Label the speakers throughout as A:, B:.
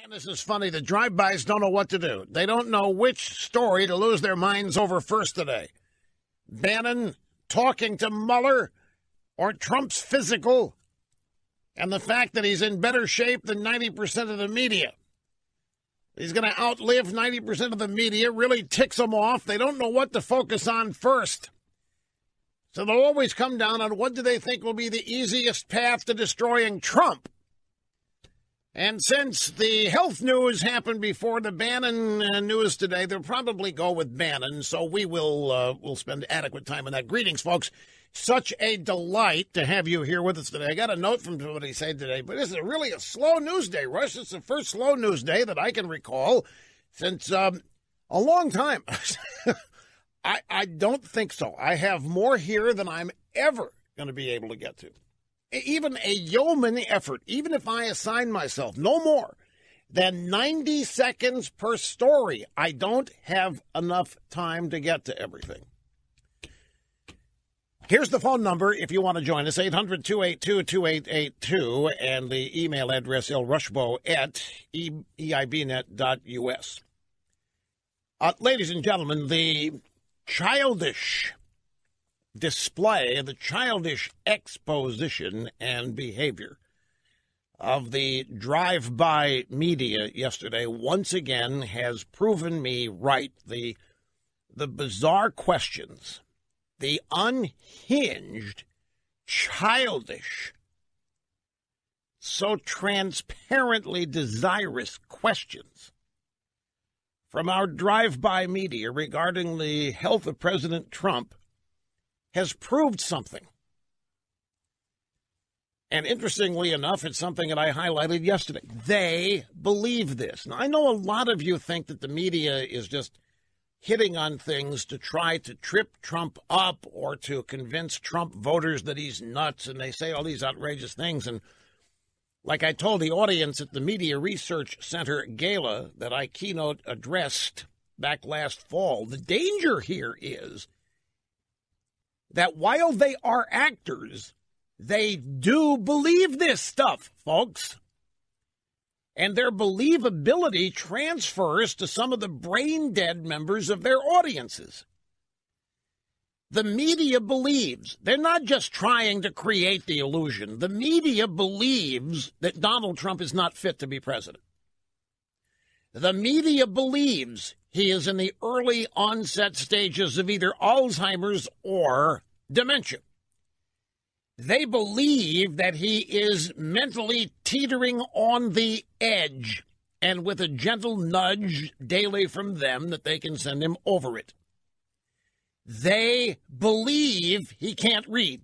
A: And this is funny. The drive-bys don't know what to do. They don't know which story to lose their minds over first today. Bannon talking to Mueller or Trump's physical and the fact that he's in better shape than 90% of the media. He's going to outlive 90% of the media, really ticks them off. They don't know what to focus on first. So they'll always come down on what do they think will be the easiest path to destroying Trump. And since the health news happened before the Bannon news today, they'll probably go with Bannon. So we'll spend adequate time on that. Greetings, folks. Such a delight to have you here with us today. I got a note from somebody saying today, but this is really a slow news day, Rush. It's the first slow news day that I can recall since a long time. I don't think so. I have more here than I'm ever going to be able to get to. Even a yeoman effort, even if I assign myself no more than 90 seconds per story, I don't have enough time to get to everything. Here's the phone number if you want to join us, 800-282-2882, and the email address, lrushbo@eibnet.us. Ladies and gentlemen, the childish display, the childish exposition and behavior of the drive-by media yesterday once again has proven me right. The bizarre questions, the unhinged, childish, so transparently desirous questions from our drive-by media regarding the health of President Trump has proved something. And interestingly enough, it's something that I highlighted yesterday. They believe this. Now, I know a lot of you think that the media is just hitting on things to try to trip Trump up or to convince Trump voters that he's nuts, and they say all these outrageous things. And like I told the audience at the Media Research Center Gala that I keynote addressed back last fall, the danger here is that while they are actors, they do believe this stuff, folks. And their believability transfers to some of the brain-dead members of their audiences. The media believes, they're not just trying to create the illusion. The media believes that Donald Trump is not fit to be president. The media believes he is in the early onset stages of either Alzheimer's or dementia. They believe that he is mentally teetering on the edge, and with a gentle nudge daily from them that they can send him over it. They believe he can't read.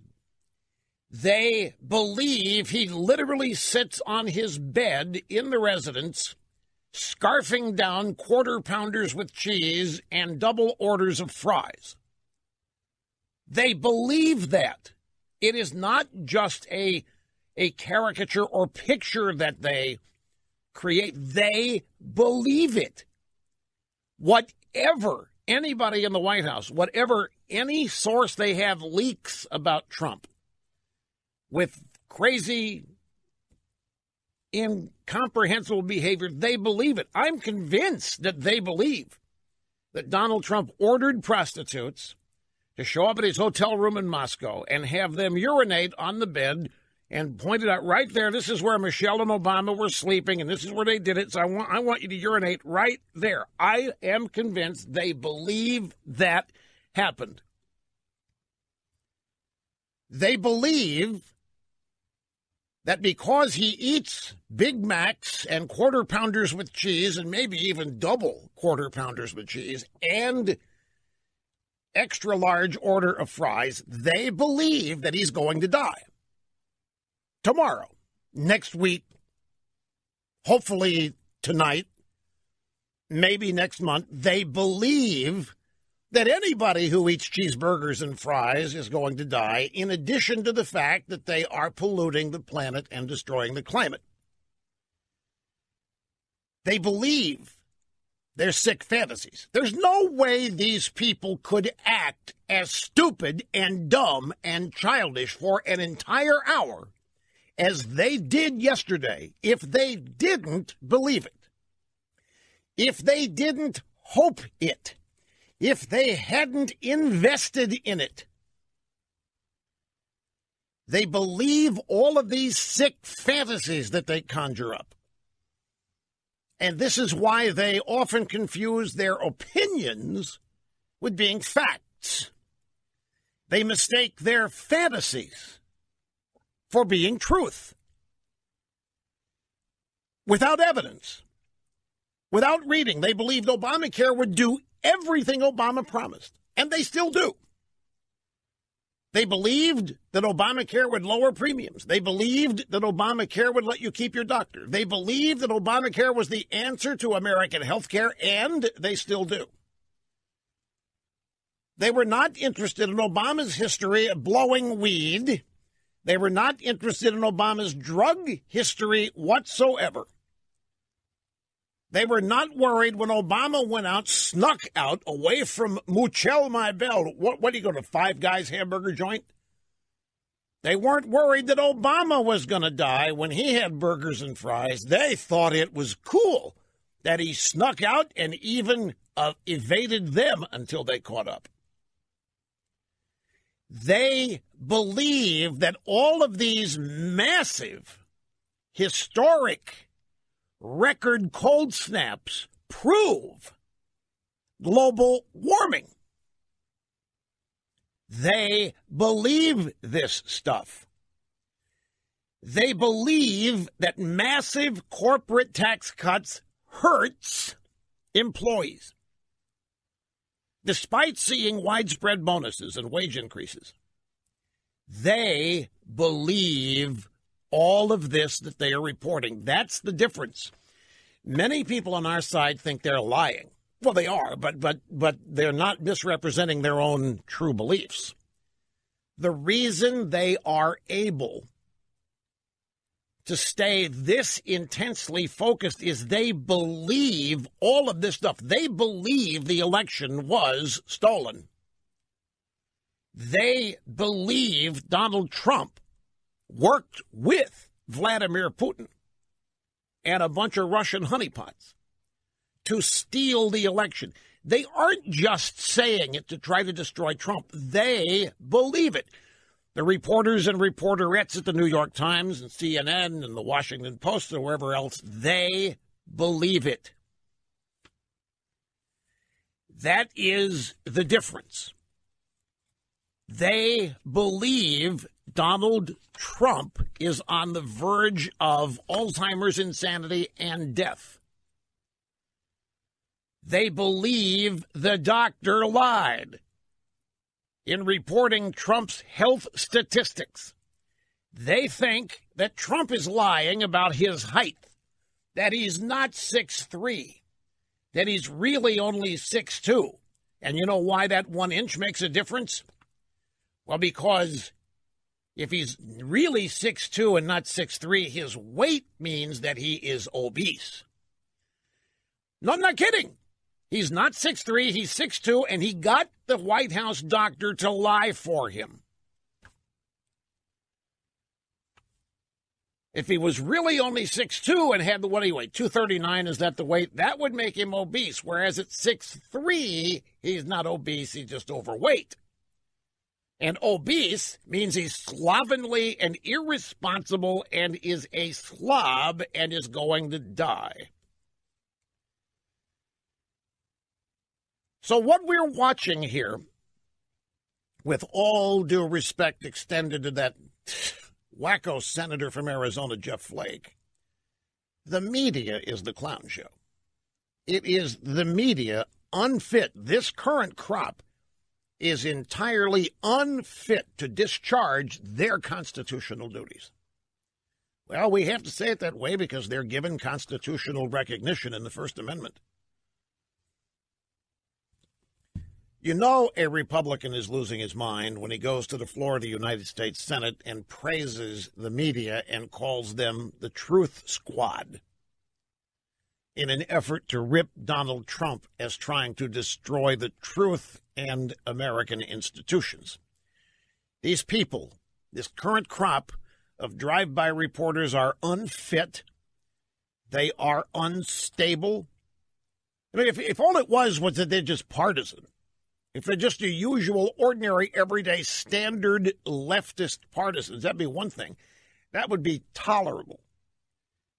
A: They believe he literally sits on his bed in the residence, scarfing down quarter pounders with cheese and double orders of fries. They believe that. It is not just a caricature or picture that they create. They believe it. Whatever anybody in the White House, whatever any source they have leaks about Trump with crazy, incomprehensible behavior, they believe it. I'm convinced that they believe that Donald Trump ordered prostitutes to show up at his hotel room in Moscow and have them urinate on the bed and pointed out right there, this is where Michelle and Obama were sleeping, and this is where they did it, so I want you to urinate right there. I am convinced they believe that happened. They believe that because he eats Big Macs and quarter pounders with cheese, and maybe even double quarter pounders with cheese, and extra large order of fries, they believe that he's going to die. Tomorrow, next week, hopefully tonight, maybe next month, they believe that anybody who eats cheeseburgers and fries is going to die, in addition to the fact that they are polluting the planet and destroying the climate. They believe their sick fantasies. There's no way these people could act as stupid and dumb and childish for an entire hour as they did yesterday if they didn't believe it. if they didn't hope it, if they hadn't invested in it. They believe all of these sick fantasies that they conjure up. And this is why they often confuse their opinions with being facts. They mistake their fantasies for being truth. Without evidence, without reading, they believed Obamacare would do everything Obama promised, and they still do. They believed that Obamacare would lower premiums. They believed that Obamacare would let you keep your doctor. They believed that Obamacare was the answer to American health care, and they still do. They were not interested in Obama's history of blowing weed. They were not interested in Obama's drug history whatsoever. They were not worried when Obama went out, snuck out, away from Muchel Maibel. What do you go to, Five Guys hamburger joint? They weren't worried that Obama was going to die when he had burgers and fries. They thought it was cool that he snuck out and even evaded them until they caught up. They believe that all of these massive, historic, record cold snaps prove global warming. They believe this stuff. They believe that massive corporate tax cuts hurts employees, despite seeing widespread bonuses and wage increases. They believe all of this that they are reporting. That's the difference. Many people on our side think they're lying. Well, they are, but they're not misrepresenting their own true beliefs. The reason they are able to stay this intensely focused is they believe all of this stuff. They believe the election was stolen. They believe Donald Trump worked with Vladimir Putin and a bunch of Russian honeypots to steal the election. They aren't just saying it to try to destroy Trump. They believe it. The reporters and reporterettes at the New York Times and CNN and the Washington Post or wherever else, they believe it. That is the difference. They believe Donald Trump is on the verge of Alzheimer's, insanity, and death. They believe the doctor lied in reporting Trump's health statistics. They think that Trump is lying about his height, that he's not 6'3", that he's really only 6'2". And you know why that 1 inch makes a difference? Well, because if he's really 6'2" and not 6'3", his weight means that he is obese. No, I'm not kidding. He's not 6'3", he's 6'2", and he got the White House doctor to lie for him. If he was really only 6'2" and had the, what do you weigh, 239, is that the weight? That would make him obese, whereas at 6'3", he's not obese, he's just overweight. And obese means he's slovenly and irresponsible and is a slob and is going to die. So what we're watching here, with all due respect extended to that wacko senator from Arizona, Jeff Flake, the media is the clown show. It is the media unfit. This current crop is entirely unfit to discharge their constitutional duties. Well, we have to say it that way because they're given constitutional recognition in the First Amendment. You know a Republican is losing his mind when he goes to the floor of the United States Senate and praises the media and calls them the Truth Squad in an effort to rip Donald Trump as trying to destroy the truth and American institutions. These people, this current crop of drive-by reporters, are unfit. They are unstable. I mean, if all it was that they're just partisan, if they're just your usual, ordinary, everyday, standard leftist partisans, that'd be one thing. That would be tolerable.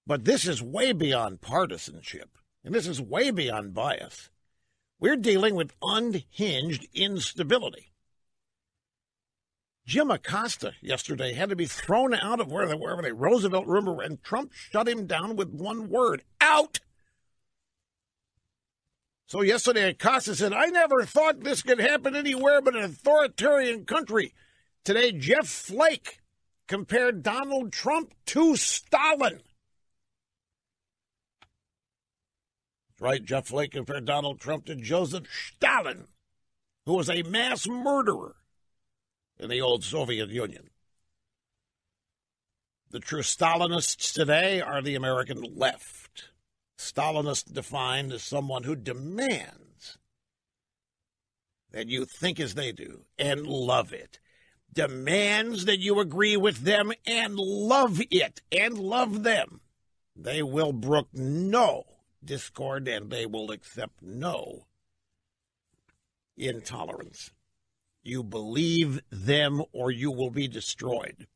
A: But this is way beyond partisanship, and this is way beyond bias. We're dealing with unhinged instability. Jim Acosta yesterday had to be thrown out of wherever they Roosevelt Room, and Trump shut him down with one word: out. So yesterday Acosta said, "I never thought this could happen anywhere but an authoritarian country." Today, Jeff Flake compared Donald Trump to Stalin. Right, Jeff Flake compared Donald Trump to Joseph Stalin, who was a mass murderer in the old Soviet Union. The true Stalinists today are the American left. Stalinist defined as someone who demands that you think as they do and love it. Demands that you agree with them and love it and love them. They will brook no discord, and they will accept no intolerance. You believe them or you will be destroyed.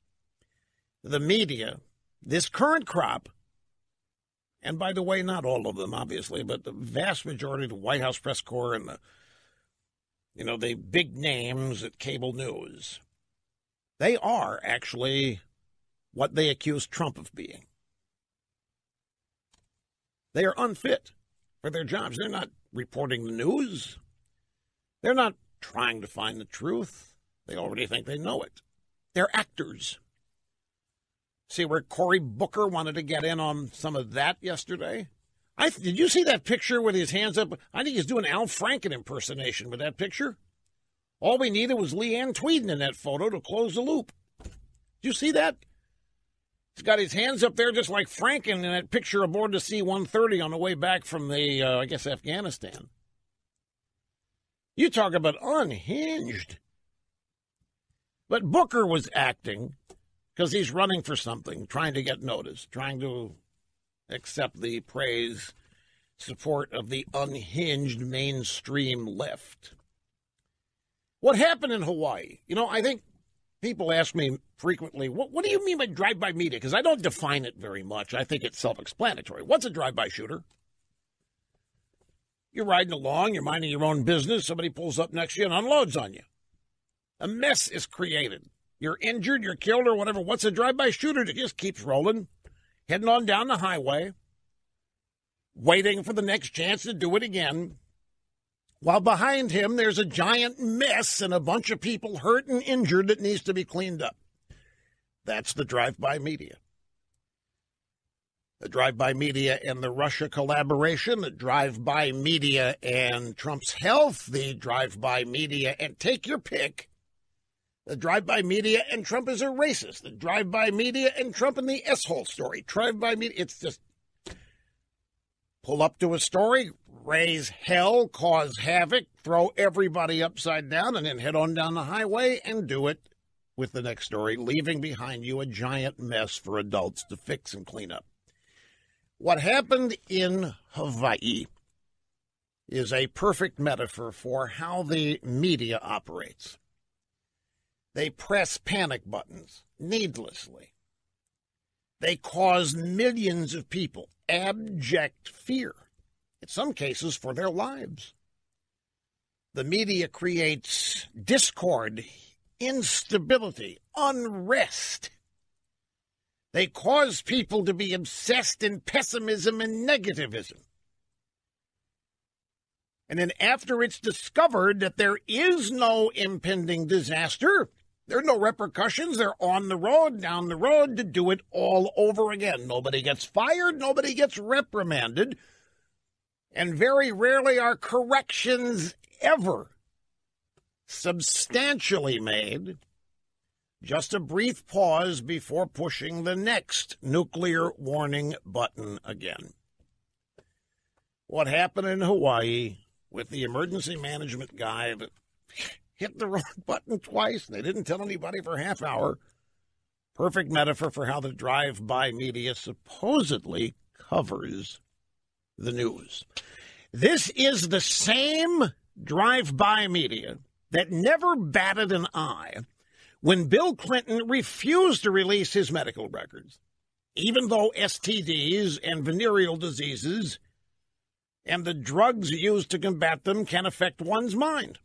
A: The media, this current crop, and by the way, not all of them, obviously, but the vast majority of the White House press corps and the big names at cable news, they are actually what they accuse Trump of being. They are unfit for their jobs. They're not reporting the news. They're not trying to find the truth. They already think they know it. They're actors. See where Cory Booker wanted to get in on some of that yesterday? Did you see that picture with his hands up? I think he's doing Al Franken impersonation with that picture. All we needed was Leanne Tweeden in that photo to close the loop. Did you see that? He's got his hands up there just like Franken in that picture aboard the C-130 on the way back from Afghanistan. You talk about unhinged. But Booker was acting because he's running for something, trying to get noticed, trying to accept the praise, support of the unhinged mainstream left. What happened in Hawaii? I think people ask me frequently, what do you mean by drive-by media? Because I don't define it very much. I think it's self-explanatory. What's a drive-by shooter? You're riding along, you're minding your own business, somebody pulls up next to you and unloads on you. A mess is created. You're injured, you're killed, or whatever. What's a drive-by shooter? It just keeps rolling, heading on down the highway, waiting for the next chance to do it again, while behind him there's a giant mess and a bunch of people hurt and injured that needs to be cleaned up. That's the drive-by media. The drive-by media and the Russia collaboration, the drive-by media and Trump's health, the drive-by media and take your pick, the drive-by media and Trump is a racist, the drive-by media and Trump and the S-hole story, drive-by media, it's just pull up to a story, raise hell, cause havoc, throw everybody upside down, and then head on down the highway and do it with the next story, leaving behind you a giant mess for adults to fix and clean up. What happened in Hawaii is a perfect metaphor for how the media operates. They press panic buttons needlessly. They cause millions of people abject fear, in some cases for their lives. The media creates discord, instability, unrest. They cause people to be obsessed in pessimism and negativism. And then after it's discovered that there is no impending disaster, there are no repercussions, they're on the road, down the road to do it all over again. Nobody gets fired, nobody gets reprimanded, and very rarely are corrections ever substantially made. Just a brief pause before pushing the next nuclear warning button again. What happened in Hawaii with the emergency management guy that hit the wrong button twice, and they didn't tell anybody for a half hour. Perfect metaphor for how the drive-by media supposedly covers the news. This is the same drive-by media that never batted an eye when Bill Clinton refused to release his medical records, even though STDs and venereal diseases and the drugs used to combat them can affect one's mind.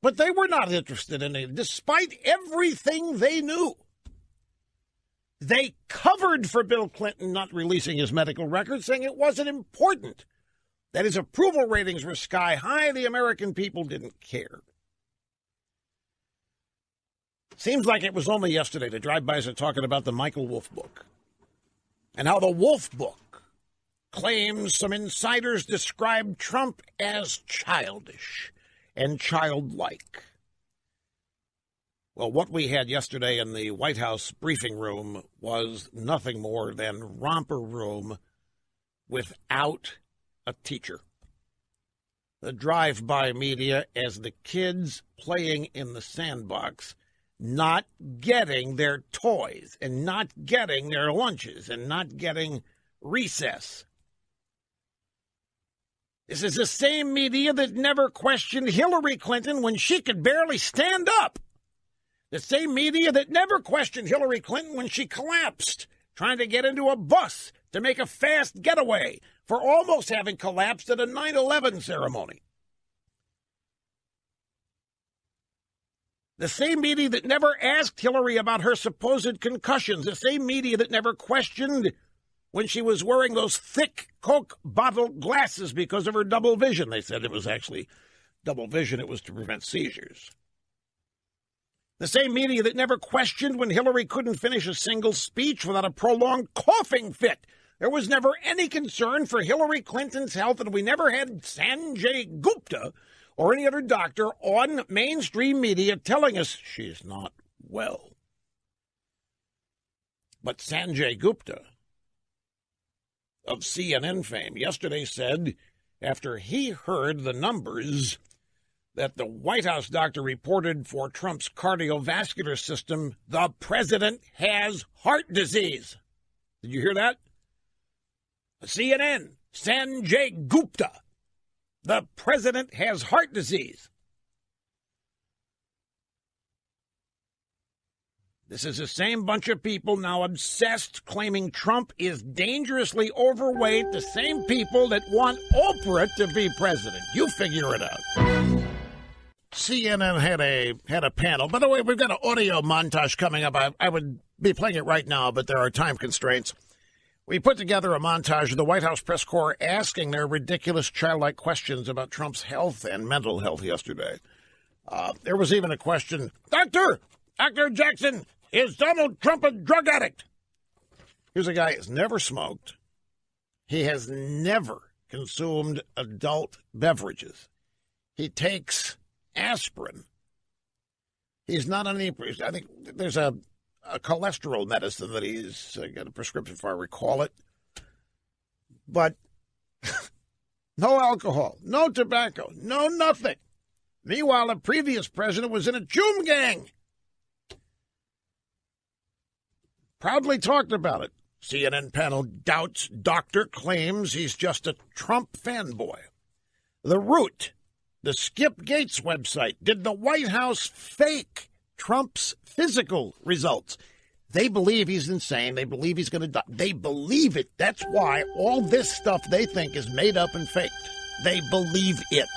A: But they were not interested in it, despite everything they knew. They covered for Bill Clinton not releasing his medical records, saying it wasn't important, that his approval ratings were sky high. The American people didn't care. Seems like it was only yesterday the drive-bys are talking about the Michael Wolff book and how the Wolff book claims some insiders described Trump as childish and childlike. Well, what we had yesterday in the White House briefing room was nothing more than romper room without a teacher. The drive-by media as the kids playing in the sandbox, not getting their toys and not getting their lunches and not getting recess. This is the same media that never questioned Hillary Clinton when she could barely stand up. The same media that never questioned Hillary Clinton when she collapsed, trying to get into a bus to make a fast getaway for almost having collapsed at a 9/11 ceremony. The same media that never asked Hillary about her supposed concussions. The same media that never questioned when she was wearing those thick Coke bottle glasses because of her double vision. They said it was actually double vision. It was to prevent seizures. The same media that never questioned when Hillary couldn't finish a single speech without a prolonged coughing fit. There was never any concern for Hillary Clinton's health, and we never had Sanjay Gupta or any other doctor on mainstream media telling us she's not well. But Sanjay Gupta of CNN fame yesterday said, after he heard the numbers that the White House doctor reported for Trump's cardiovascular system, the president has heart disease. Did you hear that? CNN, Sanjay Gupta. The president has heart disease. This is the same bunch of people now obsessed, claiming Trump is dangerously overweight, the same people that want Oprah to be president. You figure it out. CNN had a panel. By the way, we've got an audio montage coming up. I would be playing it right now, but there are time constraints. We put together a montage of the White House press corps asking their ridiculous childlike questions about Trump's health and mental health yesterday. There was even a question, Dr. Jackson, is Donald Trump a drug addict? Here's a guy who's never smoked. He has never consumed adult beverages. He takes aspirin. He's not on any, I think there's a cholesterol medicine that he's got a prescription for, I recall it. But no alcohol, no tobacco, no nothing. Meanwhile, the previous president was in a chum gang. Proudly talked about it. CNN panel doubts doctor, claims he's just a Trump fanboy. The Root, the Skip Gates website, did the White House fake Trump's physical results? They believe he's insane. They believe he's going to die. They believe it. That's why all this stuff they think is made up and faked. They believe it.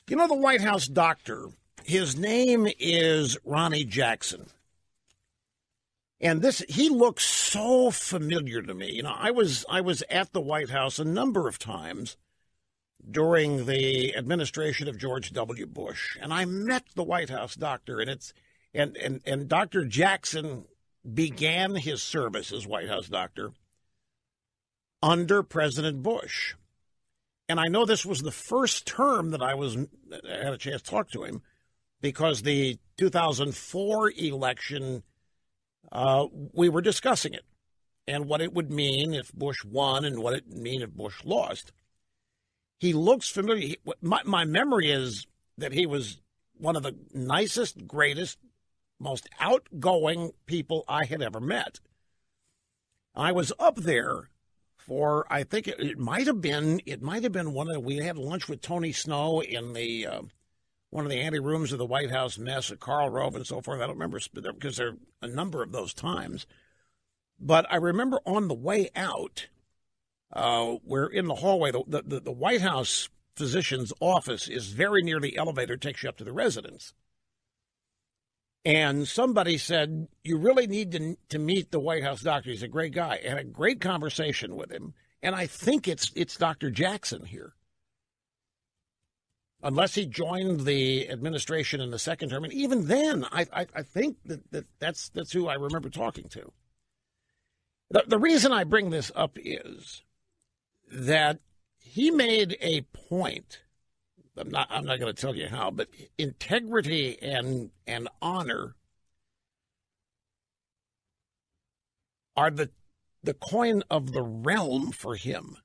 A: You know, the White House doctor, his name is Ronnie Jackson. And he looks so familiar to me. You know, I was at the White House a number of times during the administration of George W. Bush, and I met the White House doctor, and Dr. Jackson began his service as White House doctor under President Bush. And I know this was the first term that I had a chance to talk to him, because the 2004 election, we were discussing it and what it would mean if Bush won and what it would mean if Bush lost. He looks familiar. My memory is that he was one of the nicest, greatest, most outgoing people I had ever met. I was up there
B: for, I think it might have been we had lunch with Tony Snow in the one of the ante rooms of the White House mess at Karl Rove and so forth. I don't remember because there are a number of those times. But I remember on the way out, we're in the hallway. The White House physician's office is very near the elevator, takes you up to the residence. And somebody said, you really need to meet the White House doctor. He's a great guy. I had a great conversation with him. And I think it's Dr. Jackson here. Unless he joined the administration in the second term. And even then, I think that's who I remember talking to. The reason I bring this up is that he made a point. I'm not going to tell you how, but integrity and honor are the coin of the realm for him.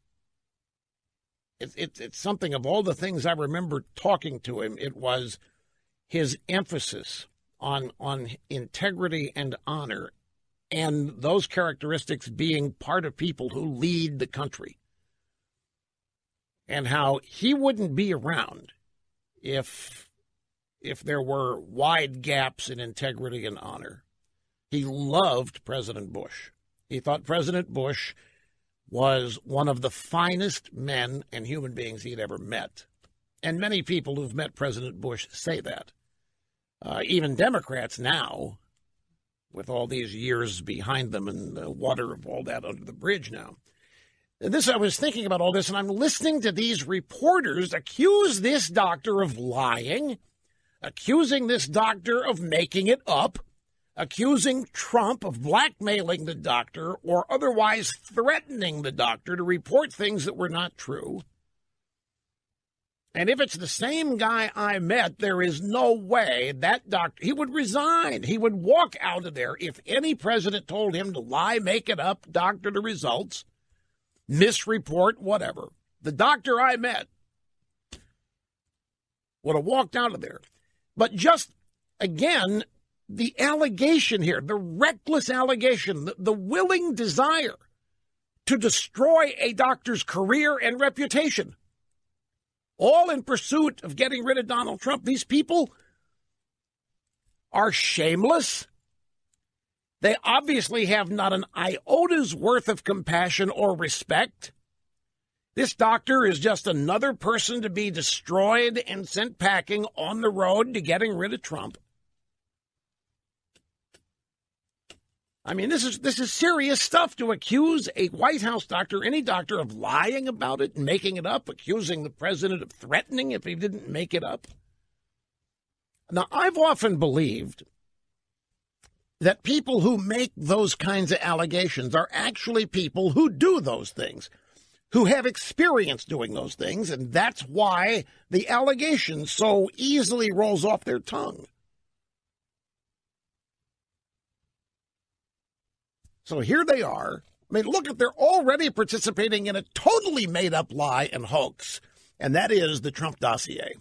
B: It's something of all the things I remember talking to him, it was his emphasis on integrity and honor, and those characteristics being part of people who lead the country. And how he wouldn't be around if there were wide gaps in integrity and honor. He loved President Bush. He thought President Bush was one of the finest men and human beings he'd ever met. And many people who've met President Bush say that. Even Democrats now, with all these years behind them and the water of all that under the bridge now. I was thinking about all this, and I'm listening to these reporters accuse this doctor of lying, accusing this doctor of making it up, accusing Trump of blackmailing the doctor or otherwise threatening the doctor to report things that were not true. And if it's the same guy I met, there is no way that doctor, he would resign. He would walk out of there if any president told him to lie, make it up, doctor the results, misreport, whatever. The doctor I met would have walked out of there. But just, again, the allegation here, the reckless allegation, the willing desire to destroy a doctor's career and reputation, all in pursuit of getting rid of Donald Trump. These people are shameless. They obviously have not an iota's worth of compassion or respect. This doctor is just another person to be destroyed and sent packing on the road to getting rid of Trump. I mean, this is serious stuff to accuse a White House doctor, any doctor, of lying about it and making it up, accusing the president of threatening if he didn't make it up. Now, I've often believed that people who make those kinds of allegations are actually people who do those things, who have experience doing those things, and that's why the allegation so easily rolls off their tongue. So here they are. I mean, look, they're already participating in a totally made-up lie and hoax, and that is the Trump dossier.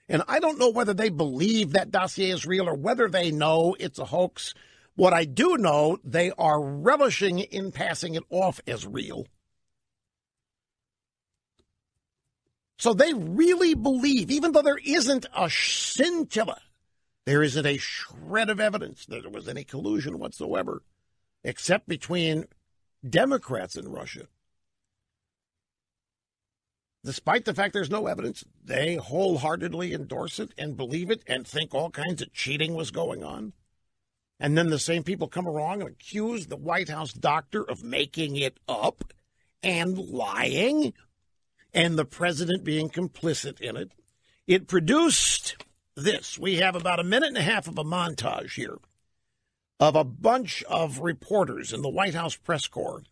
B: And I don't know whether they believe that dossier is real or whether they know it's a hoax. What I do know, they are relishing in passing it off as real. So they really believe, even though there isn't a scintilla, there isn't a shred of evidence that there was any collusion whatsoever, except between Democrats in Russia. Despite the fact there's no evidence, they wholeheartedly endorse it and believe it and think all kinds of cheating was going on. And then the same people come along and accuse the White House doctor of making it up and lying, and the president being complicit in it. It produced this. We have about a minute and a half of a montage here of a bunch of reporters in the White House press corps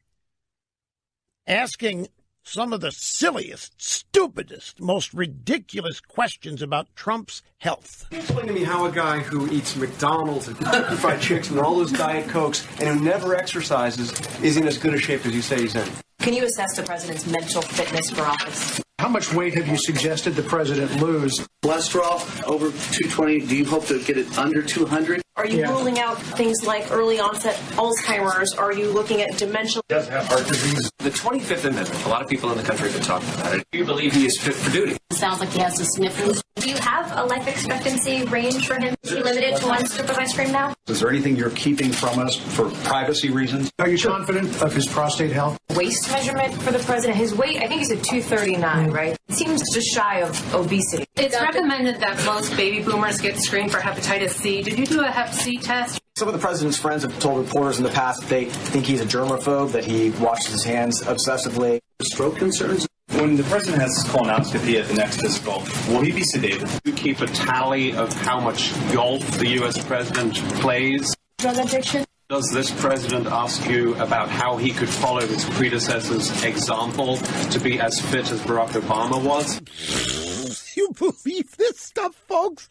B: asking some of the silliest, stupidest, most ridiculous questions about Trump's health.
C: Explain to me how a guy who eats McDonald's and fried chicken and all those Diet Cokes and who never exercises is in as good a shape as you say he's in.
D: Can you assess the president's mental fitness for office?
E: How much weight have you suggested the president lose?
F: Cholesterol over 220. Do you hope to get it under 200?
D: Are you ruling out things like early onset Alzheimer's? Are you looking at dementia?
C: He does have heart disease. The 25th Amendment, a lot of people in the country have been talking about it. Do you believe he is fit for duty?
D: Sounds like he has the sniffles. Do you have a life expectancy range for him? Is he limited to one scoop of ice cream now?
E: Is there anything you're keeping from us for privacy reasons?
C: Are you confident of his prostate health?
D: Waist measurement for the president. His weight, I think he's at 239, right? It seems just shy of obesity. It's recommended that most baby boomers get screened for hepatitis C. Did you do a hep C test?
F: Some of the president's friends have told reporters in the past that they think he's a germaphobe, that he washes his hands obsessively.
C: Stroke concerns?
G: When the president has his colonoscopy at the next physical, will he be sedated?
H: You keep a tally of how much golf the U.S. president plays.
D: Drug addiction?
H: Does this president ask you about how he could follow his predecessor's example to be as fit as Barack Obama was?
A: You believe this stuff, folks?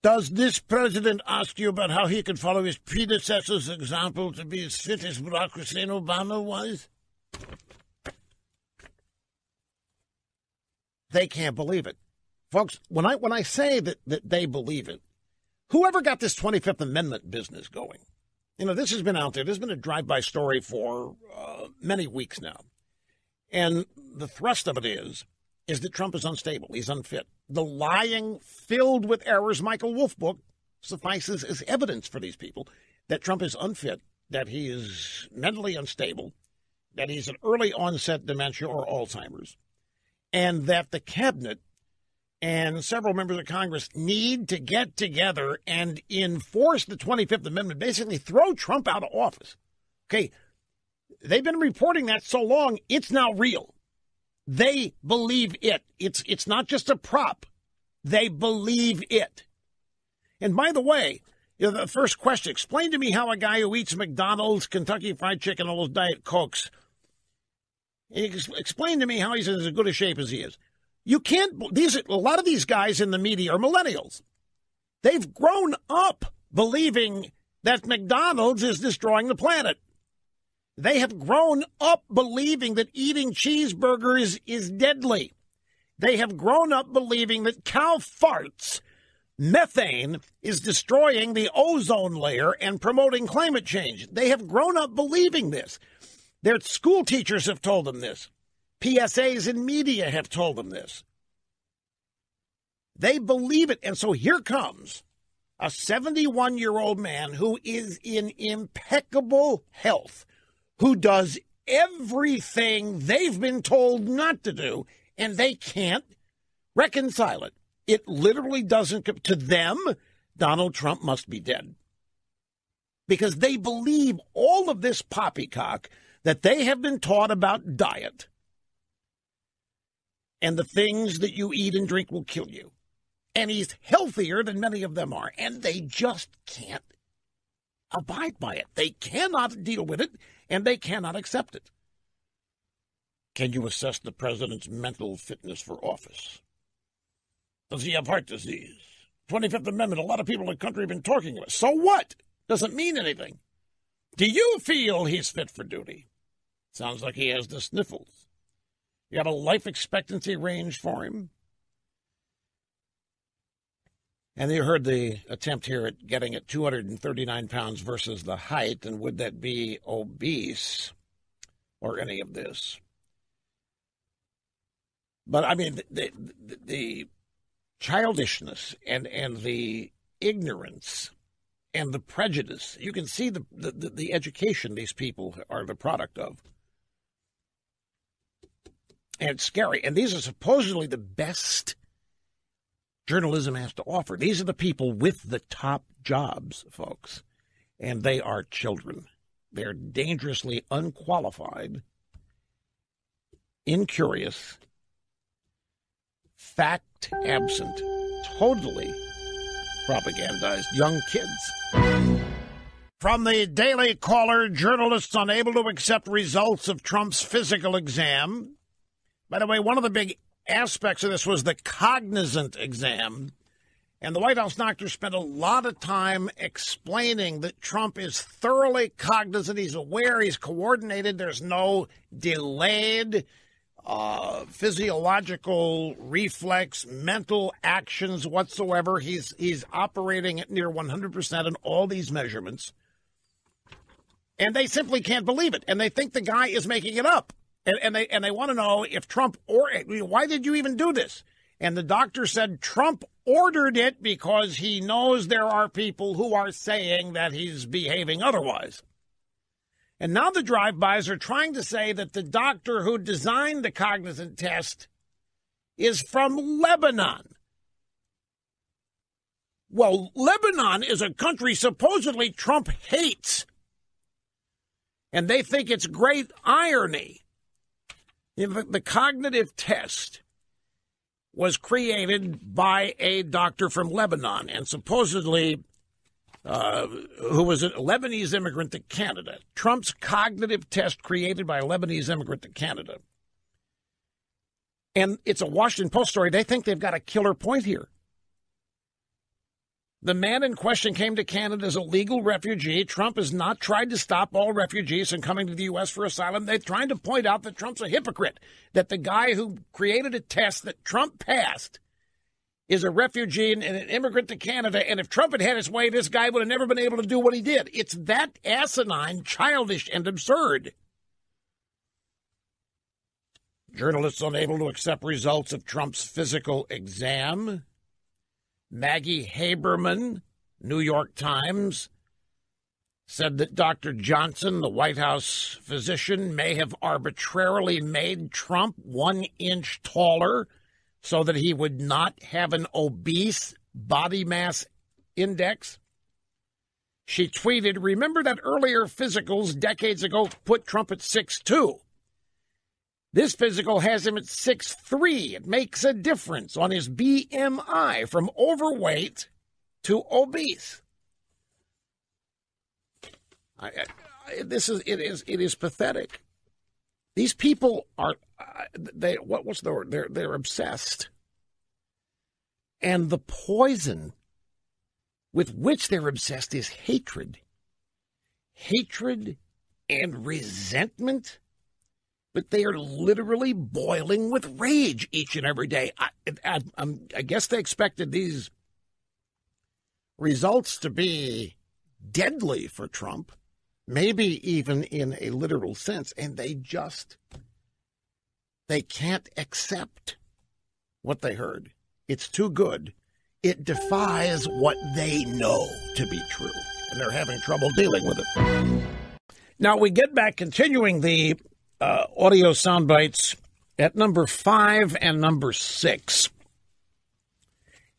A: Does this president ask you about how he could follow his predecessor's example to be as fit as Barack Hussein Obama was? They can't believe it. Folks, when I say that they believe it, whoever got this 25th Amendment business going, this has been out there. There's been a drive-by story for many weeks now. And the thrust of it is that Trump is unstable. He's unfit. The lying, filled with errors, Michael Wolff book suffices as evidence for these people that Trump is unfit, that he is mentally unstable, that he's an early onset dementia or Alzheimer's, and that the cabinet and several members of Congress need to get together and enforce the 25th Amendment, basically throw Trump out of office. Okay, they've been reporting that so long, it's now real. They believe it. It's not just a prop. They believe it. And by the way, the first question, explain to me how a guy who eats McDonald's, Kentucky Fried Chicken, all those Diet Cokes, explain to me how he's in as good a shape as he is. You can't, a lot of these guys in the media are millennials. They've grown up believing that McDonald's is destroying the planet. They have grown up believing that eating cheeseburgers is deadly. They have grown up believing that cow farts, methane, is destroying the ozone layer and promoting climate change. They have grown up believing this. Their school teachers have told them this. PSAs in media have told them this. They believe it. And so here comes a 71-year-old man who is in impeccable health, who does everything they've been told not to do, and they can't reconcile it. It literally doesn't, to them, Donald Trump must be dead. Because they believe all of this poppycock that they have been taught about diet and the things that you eat and drink will kill you. And he's healthier than many of them are, and they just can't abide by it. They cannot deal with it, and they cannot accept it. Can you assess the president's mental fitness for office? Does he have heart disease? 25th Amendment, a lot of people in the country have been talking about. So what? Doesn't mean anything. Do you feel he's fit for duty? Sounds like he has the sniffles. You got a life expectancy range for him? And you heard the attempt here at getting at 239 pounds versus the height, and would that be obese or any of this? But, I mean, the childishness and the ignorance and the prejudice, you can see the education these people are the product of. And it's scary. And these are supposedly the best journalism has to offer. These are the people with the top jobs, folks. And they are children. They're dangerously unqualified, incurious, fact absent, totally propagandized young kids. From the Daily Caller, journalists unable to accept results of Trump's physical exam. By the way, one of the big aspects of this was the cognizant exam. And the White House doctor spent a lot of time explaining that Trump is thoroughly cognizant. He's aware, he's coordinated. There's no delayed
B: physiological reflex, mental actions whatsoever. He's operating at near 100% in all these measurements. And they simply can't believe it. And they think the guy is making it up. And they want to know if Trump, or why did you even do this? And the doctor said Trump ordered it because he knows there are people who are saying that he's behaving otherwise. And now the drive-bys are trying to say that the doctor who designed the cognizant test is from Lebanon. Well, Lebanon is a country supposedly Trump hates. And they think it's great irony. The cognitive test was created by a doctor from Lebanon and supposedly who was a Lebanese immigrant to Canada. Trump's cognitive test created by a Lebanese immigrant to Canada. And it's a Washington Post story. They think they've got a killer point here. The man in question came to Canada as a legal refugee. Trump has not tried to stop all refugees from coming to the U.S. for asylum. They're trying to point out that Trump's a hypocrite, that the guy who created a test that Trump passed is a refugee and an immigrant to Canada, and if Trump had had his way, this guy would have never been able to do what he did. It's that asinine, childish, and absurd. Journalists unable to accept results of Trump's physical exam. Maggie Haberman, New York Times, said that Dr. Johnson, the White House physician, may have arbitrarily made Trump 1 inch taller so that he would not have an obese body mass index. She tweeted, "Remember that earlier physicals decades ago put Trump at 6'2". This physical has him at 6'3". It makes a difference on his BMI from overweight to obese." It is pathetic. These people are what's the word? They're obsessed. And the poison with which they're obsessed is hatred. Hatred and resentment. But they are literally boiling with rage each and every day. I guess they expected these results to be deadly for Trump, maybe even in a literal sense, and they can't accept what they heard. It's too good. It defies what they know to be true, and they're having trouble dealing with it. Now we get back, continuing the audio sound bites at number 5 and number 6.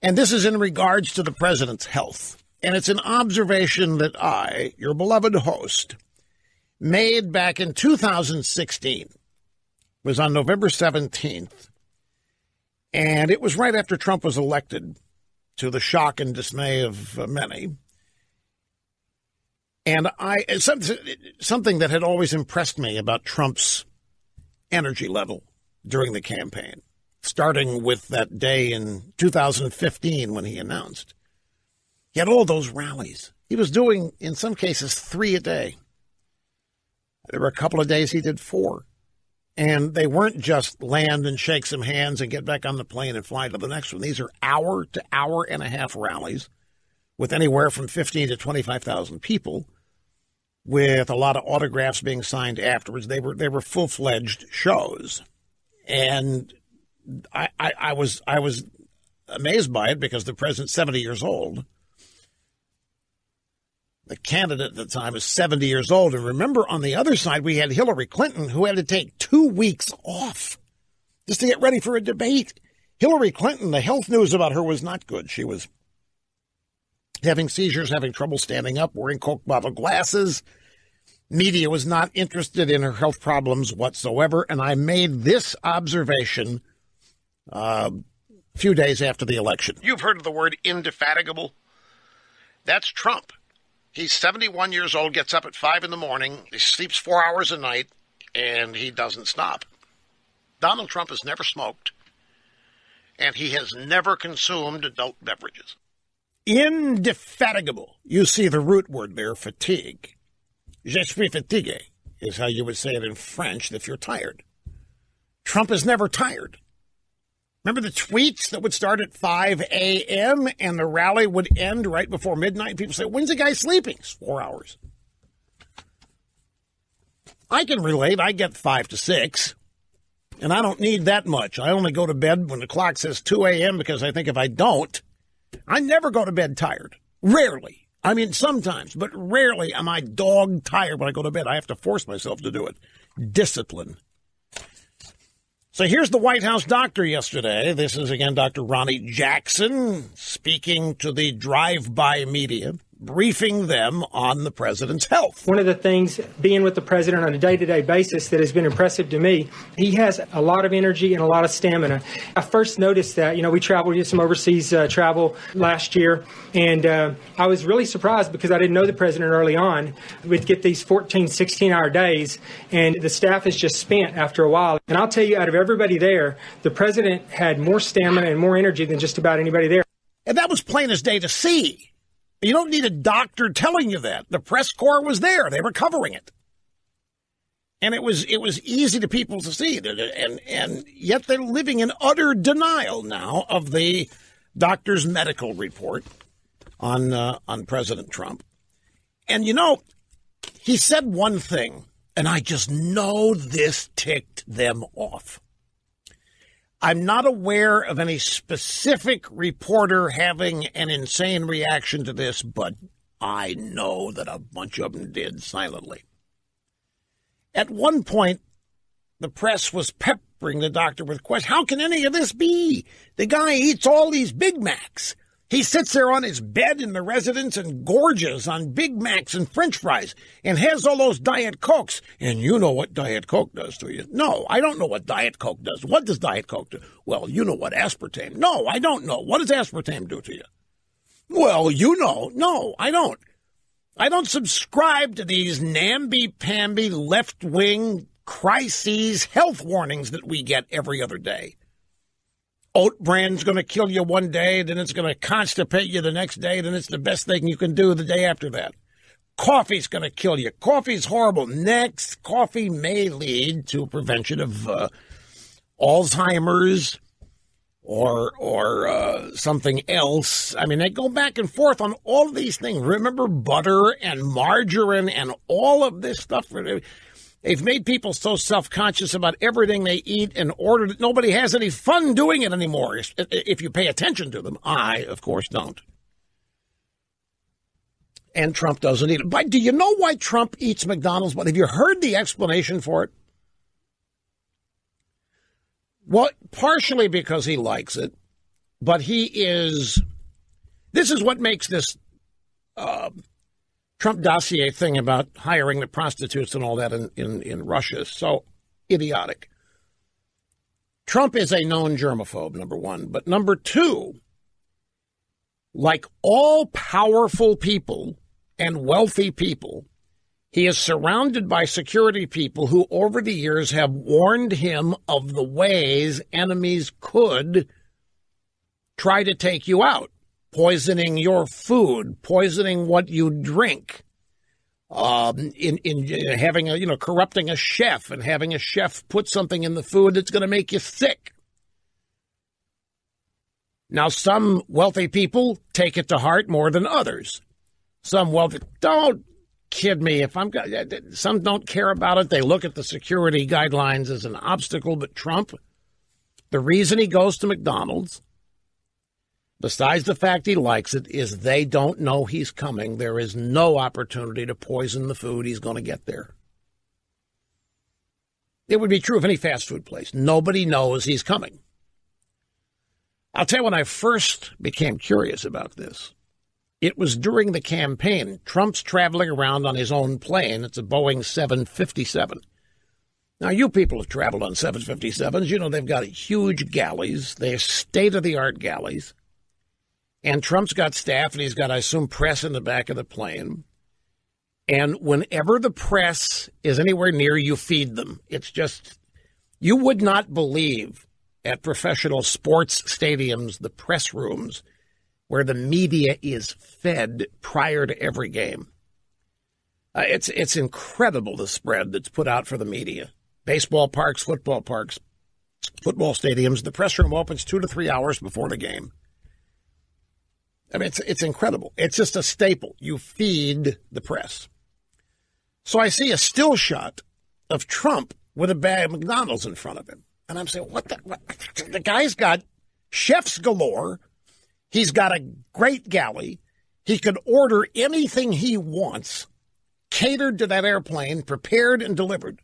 B: And this is in regards to the president's health. And it's an observation that I, your beloved host, made back in 2016. It was on November 17th. And it was right after Trump was elected, to the shock and dismay of many. And something that had always impressed me about Trump's energy level during the campaign, starting with that day in 2015 when he announced. He had all those rallies. He was doing, in some cases, 3 a day. There were a couple of days he did 4. And they weren't just land and shake some hands and get back on the plane and fly to the next one. These are hour to hour and a half rallies with anywhere from 15 to 25,000 people, with a lot of autographs being signed afterwards. They were full-fledged shows. And I was amazed by it because the president's 70 years old. The candidate at the time was 70 years old. And remember, on the other side, we had Hillary Clinton, who had to take 2 weeks off just to get ready for a debate. Hillary Clinton, the health news about her was not good. She was having seizures, having trouble standing up, wearing Coke bottle glasses. Media was not interested in her health problems whatsoever. And I made this observation a few days after the election. You've heard of the word indefatigable? That's Trump. He's 71 years old, gets up at 5 in the morning, he sleeps 4 hours a night, and he doesn't stop. Donald Trump has never smoked, and he has never consumed adult beverages. Indefatigable. You see the root word there, fatigue. Je suis fatigué is how you would say it in French if you're tired. Trump is never tired. Remember the tweets that would start at 5 a.m. and the rally would end right before midnight? People say, when's the guy sleeping? It's 4 hours. I can relate. I get 5 to 6, and I don't need that much. I only go to bed when the clock says 2 a.m. because I think if I don't, I never go to bed tired. Rarely. I mean, sometimes, but rarely am I dog tired when I go to bed. I have to force myself to do it. Discipline. So here's the White House doctor yesterday. This is, again, Dr. Ronnie Jackson speaking to the drive-by media, briefing them on the president's health.
I: One of the things, being with the president on a day-to-day basis, that has been impressive to me, he has a lot of energy and a lot of stamina. I first noticed that, we traveled, we did some overseas travel last year, and I was really surprised because I didn't know the president early on. We'd get these 14, 16-hour days, and the staff is just spent after a while. And I'll tell you, out of everybody there, the president had more stamina and more energy than just about anybody there.
B: And that was plain as day to see. You don't need a doctor telling you that. The press corps was there. They were covering it. And it was easy to people to see. And yet they're living in utter denial now of the doctor's medical report on President Trump. And, he said one thing, and I just know this ticked them off. I'm not aware of any specific reporter having an insane reaction to this, but I know that a bunch of them did silently. At one point, the press was peppering the doctor with questions. How can any of this be? The guy eats all these Big Macs. He sits there on his bed in the residence and gorges on Big Macs and French fries and has all those Diet Cokes. And you know what Diet Coke does to you. No, I don't know what Diet Coke does. What does Diet Coke do? Well, you know what aspartame. No, I don't know. What does aspartame do to you? Well, you know. No, I don't. I don't subscribe to these namby-pamby left-wing crises health warnings that we get every other day. Oat bran's going to kill you one day, then it's going to constipate you the next day, then it's the best thing you can do the day after that. Coffee's going to kill you. Coffee's horrible. Next, coffee may lead to prevention of Alzheimer's or something else. I mean, they go back and forth on all of these things. Remember butter and margarine and all of this stuff? They've made people so self-conscious about everything they eat in order that nobody has any fun doing it anymore, if you pay attention to them. I, of course, don't. And Trump doesn't eat it. But do you know why Trump eats McDonald's? Have you heard the explanation for it? Well, partially because he likes it, but this is what makes this Trump dossier thing about hiring the prostitutes and all that in Russia is so idiotic. Trump is a known germaphobe, number one. But number two, like all powerful people and wealthy people, he is surrounded by security people who over the years have warned him of the ways enemies could try to take you out. Poisoning your food, poisoning what you drink, in having corrupting a chef and having a chef put something in the food that's going to make you sick. Now, some wealthy people take it to heart more than others. Don't kid me. Some don't care about it. They look at the security guidelines as an obstacle. But Trump, the reason he goes to McDonald's, besides the fact he likes it, is they don't know he's coming. There is no opportunity to poison the food he's going to get there. It would be true of any fast food place. Nobody knows he's coming. I'll tell you when I first became curious about this. It was during the campaign. Trump's traveling around on his own plane. It's a Boeing 757. Now, you people have traveled on 757s. You know they've got huge galleys. They're state-of-the-art galleys. And Trump's got staff, and he's got, I assume, press in the back of the plane. And whenever the press is anywhere near, you feed them. It's just, you would not believe at professional sports stadiums, the press rooms, where the media is fed prior to every game. It's incredible, the spread that's put out for the media. Baseball parks, football parks, football stadiums, the press room opens 2 to 3 hours before the game. I mean, it's incredible. It's just a staple. You feed the press. So I see a still shot of Trump with a bag of McDonald's in front of him. And I'm saying, what? The guy's got chefs galore. He's got a great galley. He could order anything he wants, catered to that airplane, prepared and delivered.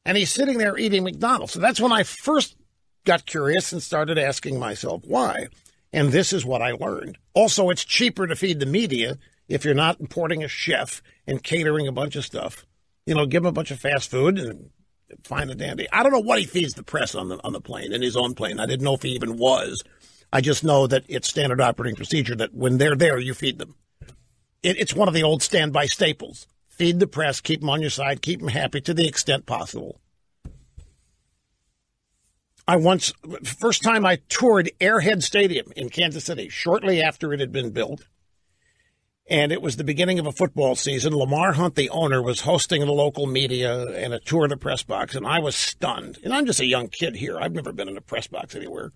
B: And he's sitting there eating McDonald's. So that's when I first got curious and started asking myself why. And this is what I learned. Also, it's cheaper to feed the media if you're not importing a chef and catering a bunch of stuff. You know, give him a bunch of fast food and fine and dandy. I don't know what he feeds the press on the plane, in his own plane. I didn't know if he even was. I just know that it's standard operating procedure that when they're there, you feed them. It's one of the old standby staples. Feed the press, keep them on your side, keep them happy to the extent possible. First time I toured Airhead Stadium in Kansas City, shortly after it had been built. And it was the beginning of a football season. Lamar Hunt, the owner, was hosting the local media and a tour of the press box, and I was stunned. And I'm just a young kid here. I've never been in a press box anywhere.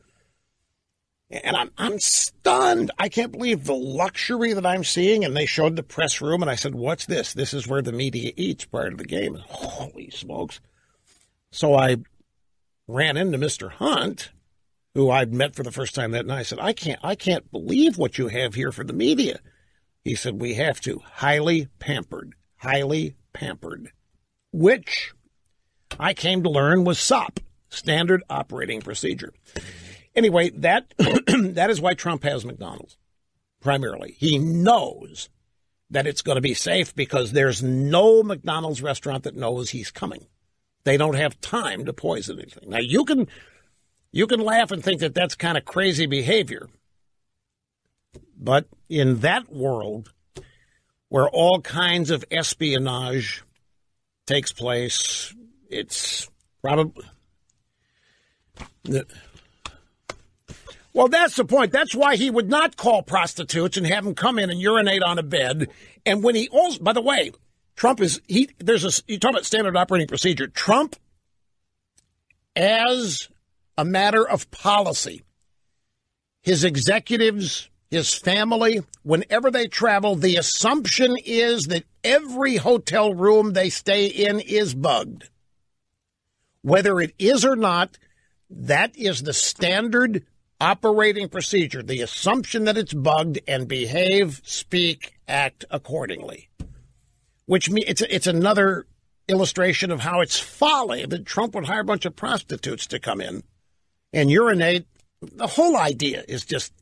B: And I'm stunned. I can't believe the luxury that I'm seeing. And they showed the press room, and I said, what's this? This is where the media eats prior to the game. Holy smokes. So I ran into Mr. Hunt, who I'd met for the first time that night. I said, I can't believe what you have here for the media. He said, we have to. Highly pampered, which I came to learn was SOP, Standard Operating Procedure. Anyway, that is why Trump has McDonald's, primarily. He knows that it's going to be safe because there's no McDonald's restaurant that knows he's coming. They don't have time to poison anything. Now, you can laugh and think that that's kind of crazy behavior. But in that world where all kinds of espionage takes place, it's probably... Well, that's the point. That's why he would not call prostitutes and have them come in and urinate on a bed. And when he also, by the way, Trump is, you talk about standard operating procedure. Trump, as a matter of policy, his executives, his family, whenever they travel, the assumption is that every hotel room they stay in is bugged. Whether it is or not, that is the standard operating procedure, the assumption that it's bugged, and behave, speak, act accordingly. Which means it's another illustration of how it's folly that Trump would hire a bunch of prostitutes to come in and urinate. The whole idea is just,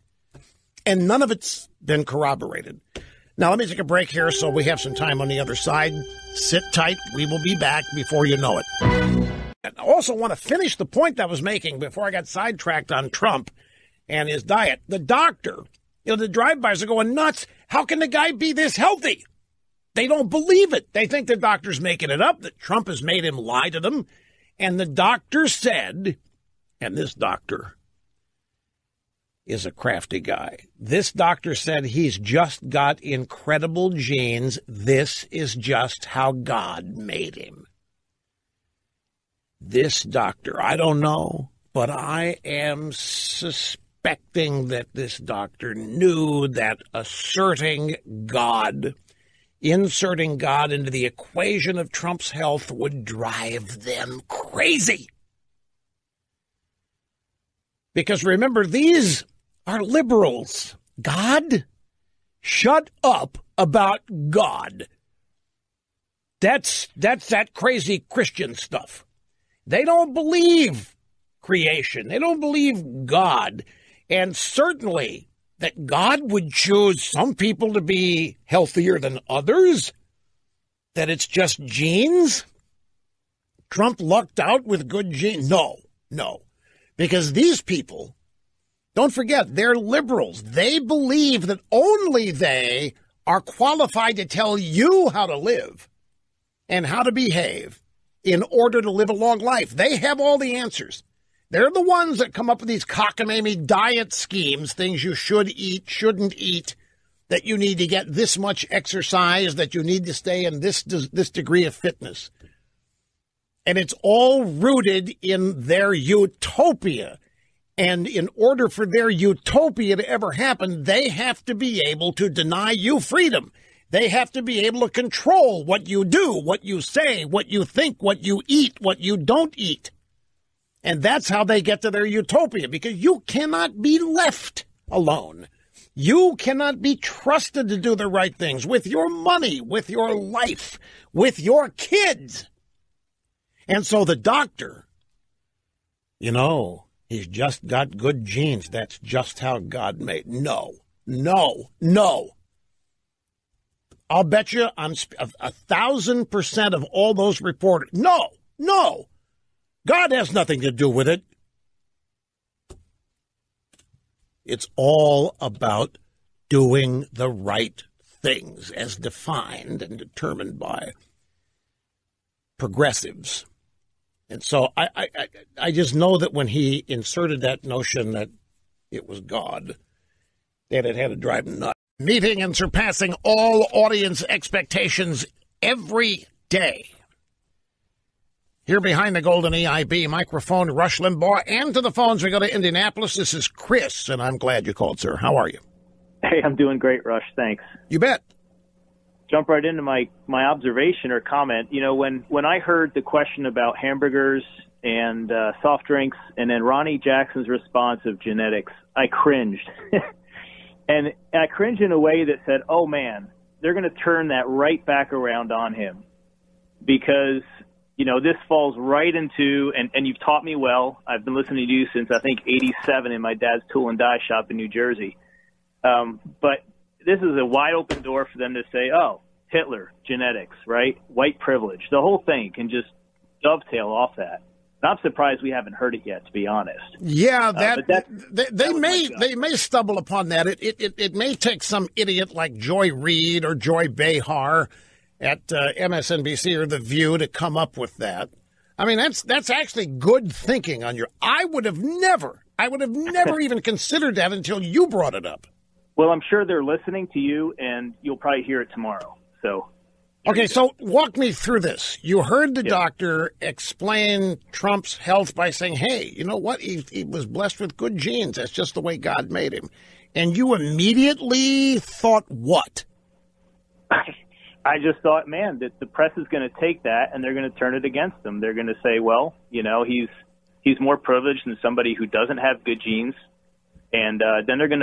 B: and none of it's been corroborated. Now, let me take a break here so we have some time on the other side. Sit tight. We will be back before you know it. And I also want to finish the point that I was making before I got sidetracked on Trump and his diet. The doctor, the drive-bys are going nuts. How can the guy be this healthy? They don't believe it. They think the doctor's making it up, that Trump has made him lie to them. And the doctor said, and this doctor is a crafty guy. This doctor said he's just got incredible genes. This is just how God made him. This doctor, I don't know, but I am suspecting that this doctor knew that inserting God into the equation of Trump's health would drive them crazy. Because remember, these are liberals. God? Shut up about God. That's that crazy Christian stuff. They don't believe creation. They don't believe God. And certainly that God would choose some people to be healthier than others, that it's just genes. Trump lucked out with good genes. No. Because these people, don't forget, they're liberals. They believe that only they are qualified to tell you how to live and how to behave in order to live a long life. They have all the answers. They're the ones that come up with these cockamamie diet schemes, things you should eat, shouldn't eat, that you need to get this much exercise, that you need to stay in this degree of fitness.
A: And it's all rooted in their utopia. And in order for their utopia to ever happen, they have to be able to deny you freedom. They have to be able to control what you do, what you say, what you think, what you eat, what you don't eat. And that's how they get to their utopia, because you cannot be left alone. You cannot be trusted to do the right things with your money, with your life, with your kids. And so the doctor, he's just got good genes. That's just how God made. No. I'll bet you I'm 1,000% of all those reporters. No. God has nothing to do with it. It's all about doing the right things as defined and determined by progressives. And so I just know that when he inserted that notion that it was God, that it had to drive him nuts. Meeting and surpassing all audience expectations every day. Here behind the golden EIB microphone, Rush Limbaugh, and to the phones we go to Indianapolis. This is Chris, and I'm glad you called, sir. How are you?
J: Hey, I'm doing great, Rush. Thanks.
A: You bet.
J: Jump right into my observation or comment. When I heard the question about hamburgers and soft drinks, and then Ronnie Jackson's response of genetics, I cringed. And I cringed in a way that said, oh, man, they're going to turn that right back around on him. Because, this falls right into, and you've taught me well. I've been listening to you since, I think, 87 in my dad's tool and die shop in New Jersey. But this is a wide open door for them to say, oh, Hitler, genetics, right? White privilege. The whole thing can just dovetail off that. And I'm surprised we haven't heard it yet, to be honest.
A: Yeah, they may stumble upon that. It may take some idiot like Joy Reid or Joy Behar at MSNBC or The View to come up with that. I mean, that's actually good thinking on your. I would have never even considered that until you brought it up.
J: Well, I'm sure they're listening to you, and you'll probably hear it tomorrow. So.
A: Okay, so walk me through this. You heard the doctor explain Trump's health by saying, hey, you know what? He was blessed with good genes. That's just the way God made him. And you immediately thought what?
J: I just thought, man, that the press is going to take that and they're going to turn it against him. They're going to say, well, he's more privileged than somebody who doesn't have good genes. And then they're going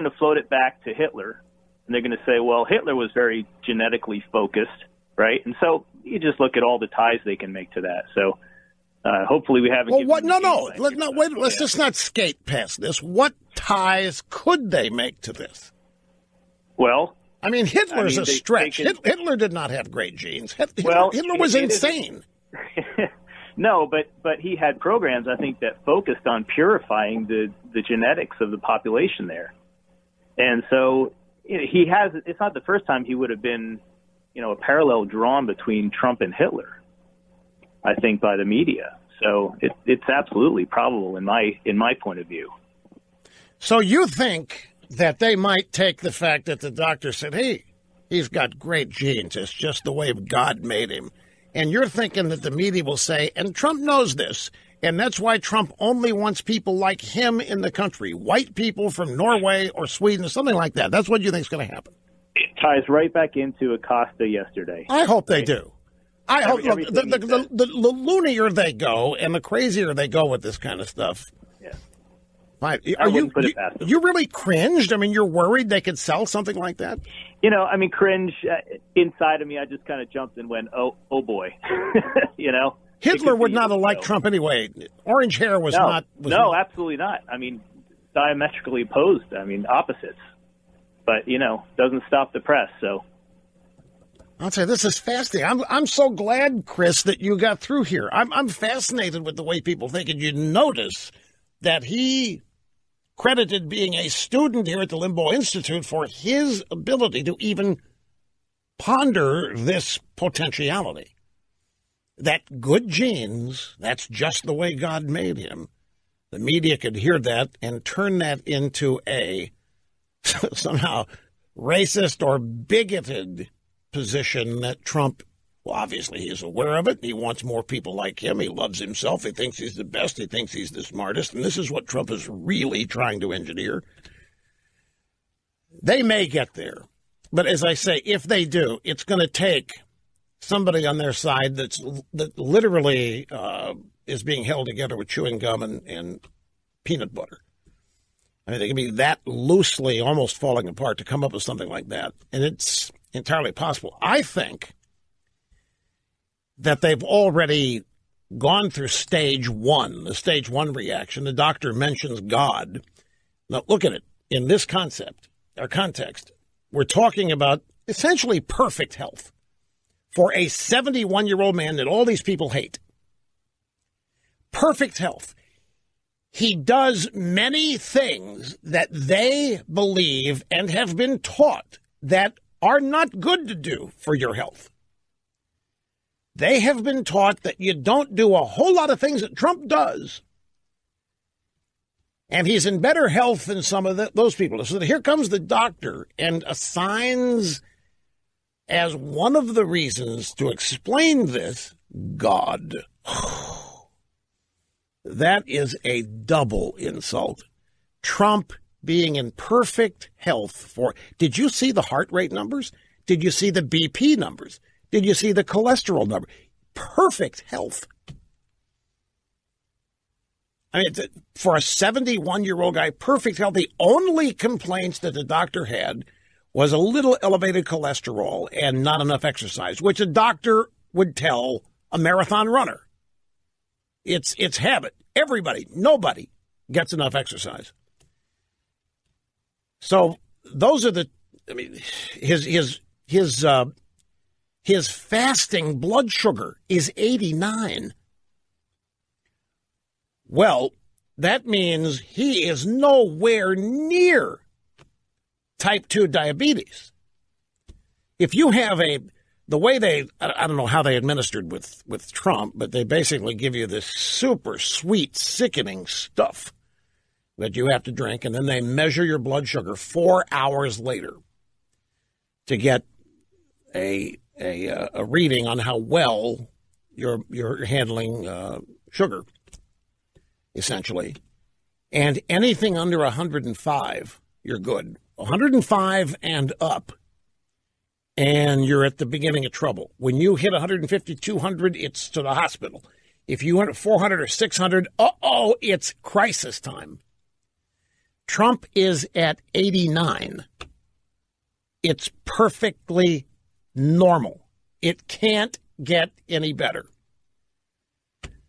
J: to float it back to Hitler. And they're going to say, well, Hitler was very genetically focused, right? And so you just look at all the ties they can make to that. So hopefully we haven't.
A: Well, what? No. Let's just not skate past this. What ties could they make to this?
J: Well,
A: I mean, Hitler's a stretch. Hitler did not have great genes. Hitler was insane.
J: No, but he had programs, I think, that focused on purifying the genetics of the population there. And so he has, it's not the first time he would have been, a parallel drawn between Trump and Hitler, I think, by the media. So it's absolutely probable in my point of view.
A: So you think that they might take the fact that the doctor said, hey, he's got great genes. It's just the way God made him. And you're thinking that the media will say, and Trump knows this, and that's why Trump only wants people like him in the country, white people from Norway or Sweden or something like that. That's what you think is going to happen.
J: It ties right back into Acosta yesterday.
A: I hope they do. I hope the loonier they go and the crazier they go with this kind of stuff.
J: Yeah.
A: You really cringed? I mean, you're worried they could sell something like that?
J: Cringe inside of me. I just kind of jumped and went, oh boy,
A: Hitler would not have liked Trump anyway. Orange hair was not.
J: Absolutely not. I mean, diametrically opposed. I mean, opposites. But doesn't stop the press. So
A: I'll say this is fascinating. I'm so glad, Chris, that you got through here. I'm fascinated with the way people think, and you notice that he credited being a student here at the Limbaugh Institute for his ability to even ponder this potentiality. That good genes, that's just the way God made him. The media could hear that and turn that into a somehow racist or bigoted position that Trump
B: Well, obviously he's aware of it. He wants more people like him. He loves himself. He thinks he's the best. He thinks he's the smartest. And this is what Trump is really trying to engineer. They may get there. But as I say, if they do, it's going to take somebody on their side that literally is being held together with chewing gum and peanut butter. I mean, they can be that loosely almost falling apart to come up with something like that. And it's entirely possible. I think that they've already gone through stage one, the stage one reaction. The doctor mentions God. Now, look at it. In this concept, or context, we're talking about essentially perfect health for a 71-year-old man that all these people hate. Perfect health. He does many things that they believe and have been taught that are not good to do for your health. They have been taught that you don't do a whole lot of things that Trump does. And he's in better health than some of those people. So here comes the doctor and assigns as one of the reasons to explain this, God. That is a double insult. Trump being in perfect health for... Did you see the heart rate numbers? Did you see the BP numbers? Did you see the cholesterol number? Perfect health. I mean, for a 71-year-old guy, perfect health. The only complaints that the doctor had was a little elevated cholesterol and not enough exercise, which a doctor would tell a marathon runner. It's habit. Everybody, nobody gets enough exercise. So those are the, I mean, his fasting blood sugar is 89. Well, that means he is nowhere near type 2 diabetes. If you have the way I don't know how they administered with Trump, but they basically give you this super sweet, sickening stuff that you have to drink, and then they measure your blood sugar 4 hours later to get a reading on how well you're handling sugar, essentially. And anything under 105, you're good. 105 and up, and you're at the beginning of trouble. When you hit 150, 200, it's to the hospital. If you went at 400 or 600, it's crisis time. Trump is at 89. It's perfectly normal. It can't get any better.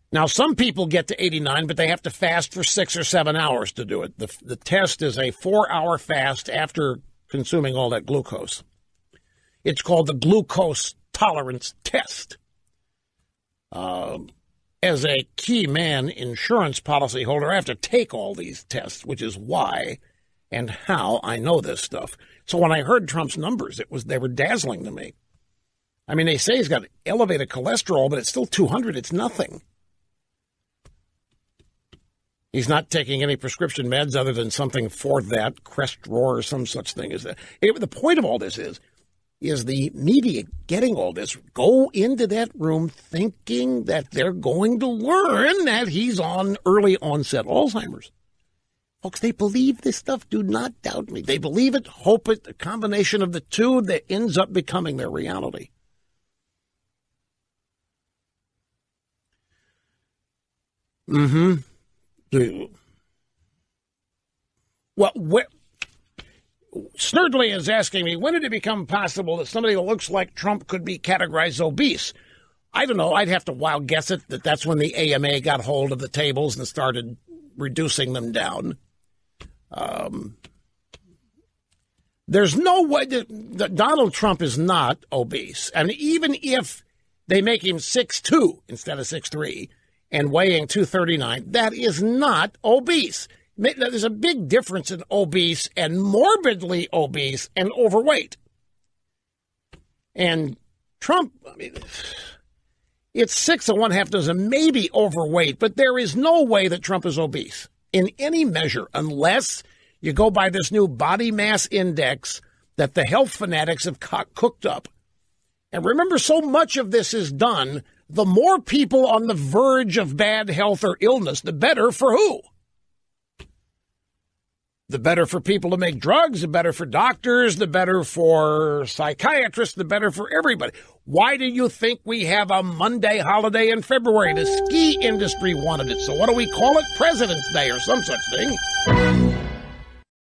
B: Now, some people get to 89, but they have to fast for 6 or 7 hours to do it. The test is a 4-hour fast after consuming all that glucose. It's called the glucose tolerance test. As a key man insurance policy holder, I have to take all these tests, which is why and how I know this stuff. So when I heard Trump's numbers, they were dazzling to me. I mean, they say he's got elevated cholesterol, but it's still 200. It's nothing. He's not taking any prescription meds other than something for that, Crestor or some such thing as that. The point of all this is the media getting all this, go into that room thinking that they're going to learn that he's on early onset Alzheimer's. Folks, they believe this stuff. Do not doubt me. They believe it, hope it, a combination of the two that ends up becoming their reality. Well, Snurdly is asking me, when did it become possible that somebody who looks like Trump could be categorized obese? I don't know. I'd have to wild guess it, that's when the AMA got hold of the tables and started reducing them down. There's no way that Donald Trump is not obese. And even if they make him 6'2" instead of 6'3", and weighing 239, that is not obese. There's a big difference in obese and morbidly obese and overweight. And Trump, I mean, it's 6 1/2 dozen, maybe overweight, but there is no way that Trump is obese in any measure unless you go by this new body mass index that the health fanatics have cooked up.
A: And remember, so much of this is done, the more people on the verge of bad health or illness, the better for who? The better for people to make drugs, the better for doctors, the better for psychiatrists, the better for everybody. Why do you think we have a Monday holiday in February? The ski industry wanted it. So what do we call it? President's Day or some such thing.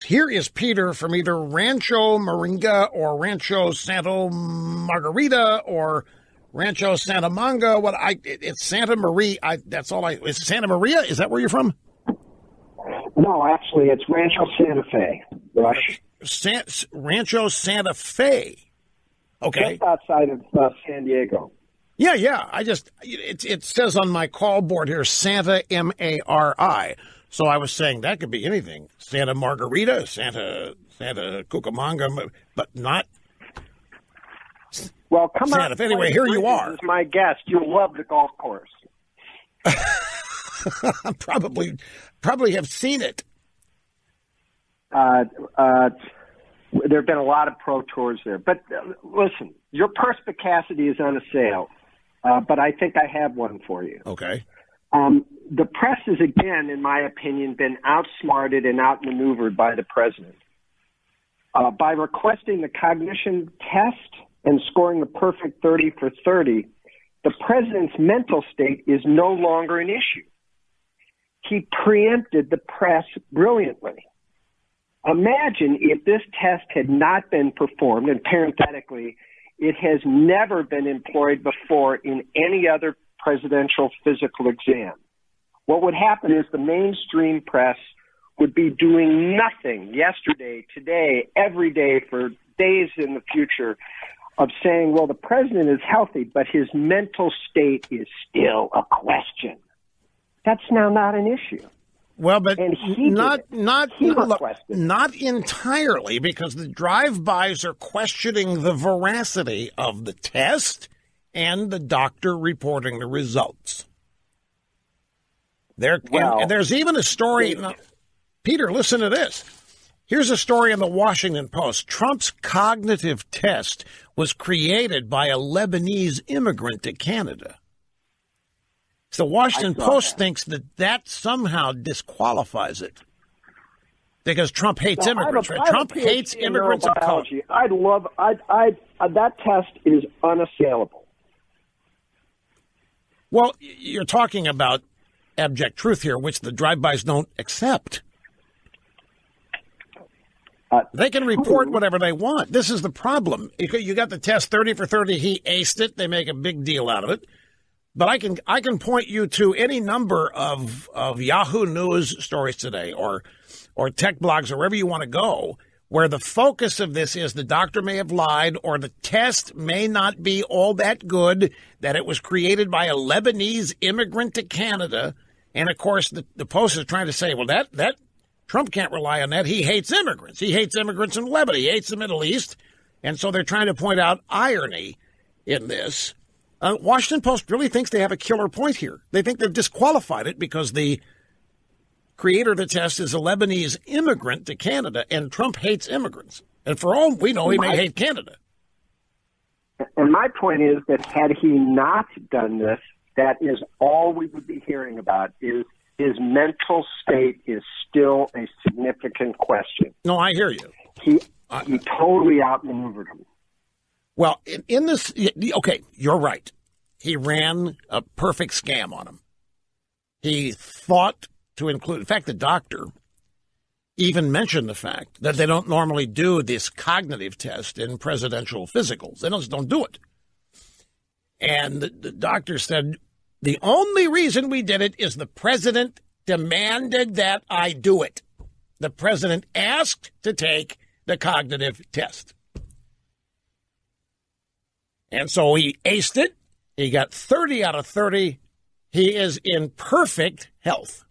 A: Here is Peter from either Rancho Moringa or Rancho Santa Margarita or Rancho Santa Manga. It's Santa Maria. That's all Is Santa Maria? Is that where you're from?
K: No, actually, it's Rancho Santa Fe, Rush.
A: Rancho Santa Fe. Okay.
K: Just outside of San Diego.
A: Yeah. It says on my call board here, Santa Mari. So I was saying that could be anything. Santa Margarita, Santa Cucamonga, but not.
K: Well, come
A: Santa
K: on.
A: Fe. Anyway, here you are.
K: As my guest, you'll love the golf course.
A: Probably have seen it.
K: There have been a lot of pro tours there. But listen, your perspicacity is on a sale, but I think I have one for you.
A: Okay.
K: The press has, again, in my opinion, been outsmarted and outmaneuvered by the president. By requesting the cognition test and scoring the perfect 30 for 30, the president's mental state is no longer an issue. He preempted the press brilliantly. Imagine if this test had not been performed, and parenthetically, it has never been employed before in any other presidential physical exam. What would happen is the mainstream press would be doing nothing yesterday, today, every day for days in the future of saying, well, the president is healthy, but his mental state is still a question. That's now not an issue.
A: Well, but not
K: requested.
A: entirely, because the drive-bys are questioning the veracity of the test and the doctor reporting the results. There's even a story. Now, Peter, listen to this. Here's a story in the Washington Post. Trump's cognitive test was created by a Lebanese immigrant to Canada. The Washington Post thinks that somehow disqualifies it because Trump hates immigrants. Right? Trump hates immigrants of color.
K: That test is unassailable.
A: Well, you're talking about abject truth here, which the drive-bys don't accept. They can report whatever they want. This is the problem. You got the test 30 for 30. He aced it. They make a big deal out of it. But I can point you to any number of Yahoo News stories today or tech blogs or wherever you want to go where the focus of this is the doctor may have lied or the test may not be all that good, that it was created by a Lebanese immigrant to Canada. And, of course, the Post is trying to say, well, that Trump can't rely on that. He hates immigrants. He hates immigrants in Lebanon. He hates the Middle East. And so they're trying to point out irony in this. Washington Post really thinks they have a killer point here. They think they've disqualified it because the creator of the test is a Lebanese immigrant to Canada, and Trump hates immigrants. And for all we know, he may hate Canada.
K: And my point is that had he not done this, that is all we would be hearing about is his mental state is still a significant question.
A: No, I hear you.
K: He totally outmaneuvered him.
A: Well, in this, okay, you're right. He ran a perfect scam on him. He thought to include, in fact, the doctor even mentioned the fact that they don't normally do this cognitive test in presidential physicals. They just don't do it. And the doctor said, the only reason we did it is the president demanded that I do it. The president asked to take the cognitive test. And so he aced it. He got 30 out of 30. He is in perfect health.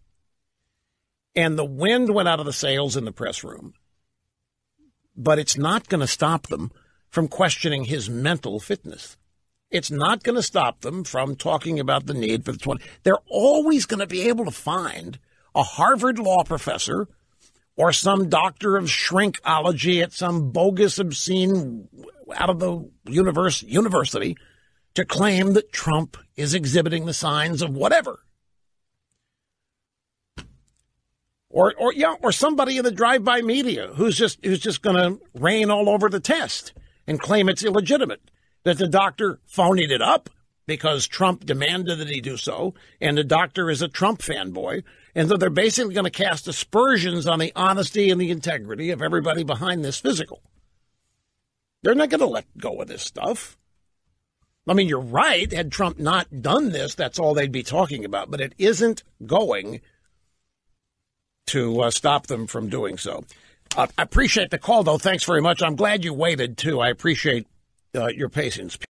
A: And the wind went out of the sails in the press room. But it's not going to stop them from questioning his mental fitness. It's not going to stop them from talking about the need for the 20. They're always going to be able to find a Harvard law professor or some doctor of shrinkology at some bogus, obscene
B: out of the university to claim that Trump is exhibiting the signs of whatever. Or somebody in the drive-by media who's just going to rain all over the test and claim it's illegitimate, that the doctor phonied it up because Trump demanded that he do so, and the doctor is a Trump fanboy, and so they're basically going to cast aspersions on the honesty and the integrity of everybody behind this physical. They're not going to let go of this stuff. I mean, you're right. Had Trump not done this, that's all they'd be talking about, but it isn't going to stop them from doing so. I appreciate the call, though. Thanks very much. I'm glad you waited, too. I appreciate your patience.